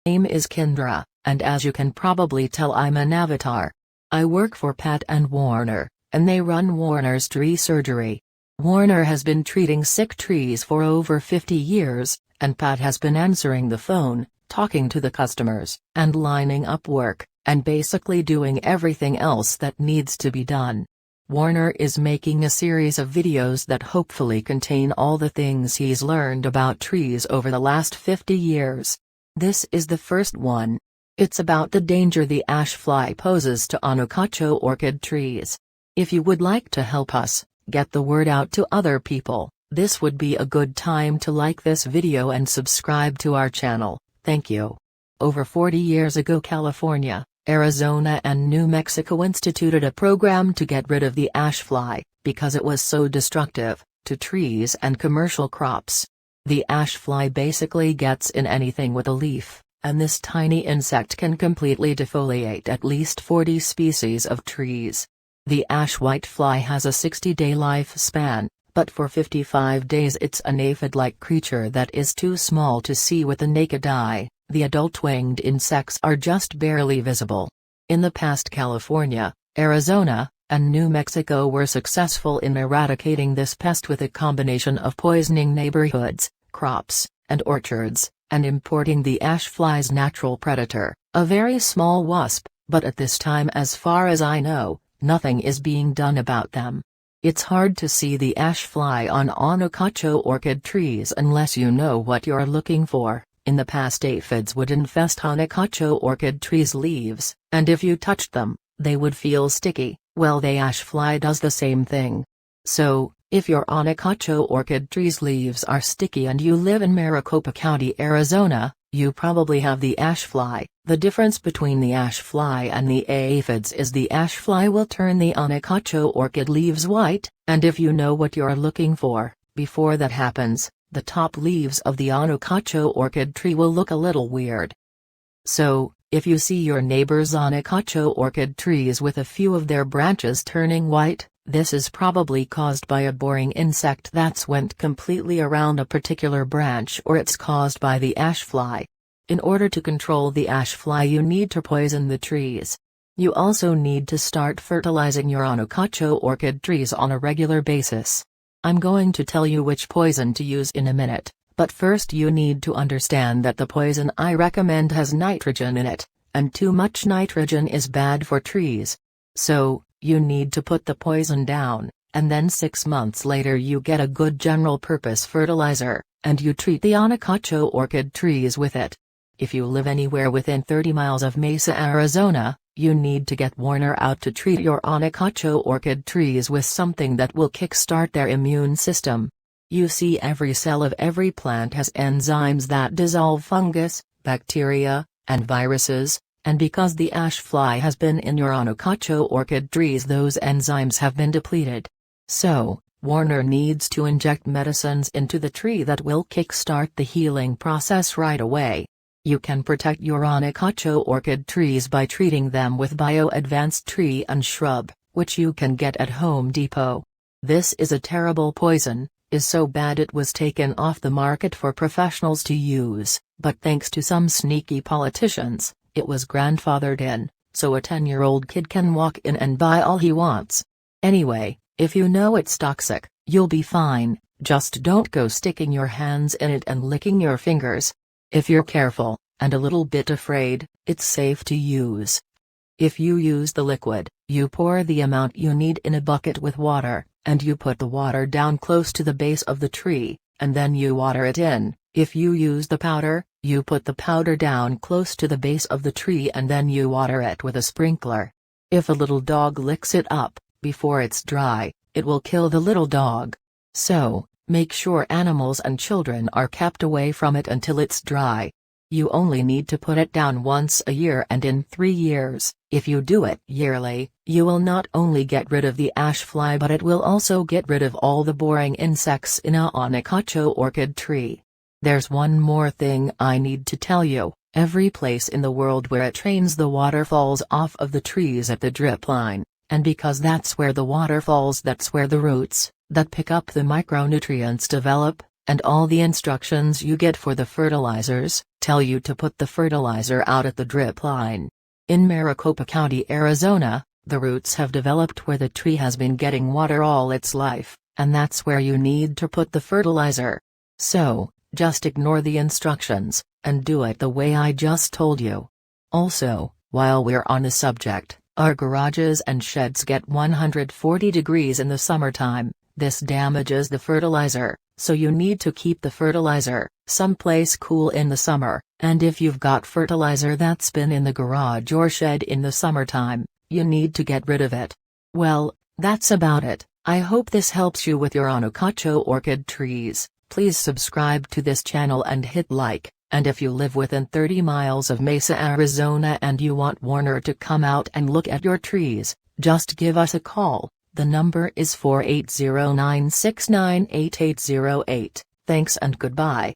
Name is Kendra, and as you can probably tell, I'm an avatar. I work for Pat and Warner, and they run Warner's Tree Surgery. Warner has been treating sick trees for over 50 years, and Pat has been answering the phone, talking to the customers, and lining up work, and basically doing everything else that needs to be done. Warner is making a series of videos that hopefully contain all the things he's learned about trees over the last 50 years. This is the first one. It's about the danger the ash fly poses to Anacacho orchid trees. If you would like to help us get the word out to other people, this would be a good time to like this video and subscribe to our channel. Thank you. Over 40 years ago, California, Arizona and New Mexico instituted a program to get rid of the ash fly, because it was so destructive to trees and commercial crops. The ash fly basically gets in anything with a leaf, and this tiny insect can completely defoliate at least 40 species of trees. The ash whitefly has a 60-day lifespan, but for 55 days it's an aphid-like creature that is too small to see with the naked eye. The adult winged insects are just barely visible. In the past, California, Arizona, and New Mexico were successful in eradicating this pest with a combination of poisoning neighborhoods, crops, and orchards, and importing the ash fly's natural predator, a very small wasp, but at this time, as far as I know, nothing is being done about them. It's hard to see the ash fly on Anacacho orchid trees unless you know what you're looking for. In the past, aphids would infest Anacacho orchid trees' leaves, and if you touched them, they would feel sticky. Well, the ash fly does the same thing. So, if your Anacacho orchid tree's leaves are sticky and you live in Maricopa County, Arizona, you probably have the ash fly. The difference between the ash fly and the aphids is the ash fly will turn the Anacacho orchid leaves white, and if you know what you're looking for, before that happens, the top leaves of the Anacacho orchid tree will look a little weird. So, if you see your neighbor's Anacacho orchid trees with a few of their branches turning white, this is probably caused by a boring insect that's went completely around a particular branch, or it's caused by the ash fly. In order to control the ash fly, you need to poison the trees. You also need to start fertilizing your Anacacho orchid trees on a regular basis. I'm going to tell you which poison to use in a minute, but first you need to understand that the poison I recommend has nitrogen in it, and too much nitrogen is bad for trees. So, you need to put the poison down, and then 6 months later you get a good general-purpose fertilizer, and you treat the Anacacho orchid trees with it. If you live anywhere within 30 miles of Mesa, Arizona, you need to get Warner out to treat your Anacacho orchid trees with something that will kickstart their immune system. You see, every cell of every plant has enzymes that dissolve fungus, bacteria, and viruses, and because the ash fly has been in your Anacacho orchid trees, those enzymes have been depleted. So, Warner needs to inject medicines into the tree that will kickstart the healing process right away. You can protect your Anacacho orchid trees by treating them with Bio-Advanced Tree and Shrub, which you can get at Home Depot. This is a terrible poison, is so bad it was taken off the market for professionals to use, but thanks to some sneaky politicians, it was grandfathered in, so a 10-year-old kid can walk in and buy all he wants. Anyway, if you know it's toxic, you'll be fine, just don't go sticking your hands in it and licking your fingers. If you're careful, and a little bit afraid, it's safe to use. If you use the liquid, you pour the amount you need in a bucket with water, and you put the water down close to the base of the tree, and then you water it in. If you use the powder, you put the powder down close to the base of the tree and then you water it with a sprinkler. If a little dog licks it up, before it's dry, it will kill the little dog. So, make sure animals and children are kept away from it until it's dry. You only need to put it down once a year, and in 3 years, if you do it yearly, you will not only get rid of the ash fly but it will also get rid of all the boring insects in a Anacacho orchid tree. There's one more thing I need to tell you. Every place in the world where it rains the water falls off of the trees at the drip line, and because that's where the water falls, that's where the roots, that pick up the micronutrients, develop, And all the instructions you get for the fertilizers tell you to put the fertilizer out at the drip line. In Maricopa County, Arizona, the roots have developed where the tree has been getting water all its life, and that's where you need to put the fertilizer. So, just ignore the instructions, and do it the way I just told you. Also, while we're on the subject, our garages and sheds get 140 degrees in the summertime. This damages the fertilizer, so you need to keep the fertilizer someplace cool in the summer, and if you've got fertilizer that's been in the garage or shed in the summertime, you need to get rid of it. Well, that's about it. I hope this helps you with your Anacacho orchid trees. Please subscribe to this channel and hit like, and if you live within 30 miles of Mesa, Arizona and you want Warner to come out and look at your trees, just give us a call. The number is 480-969-8808. Thanks and goodbye.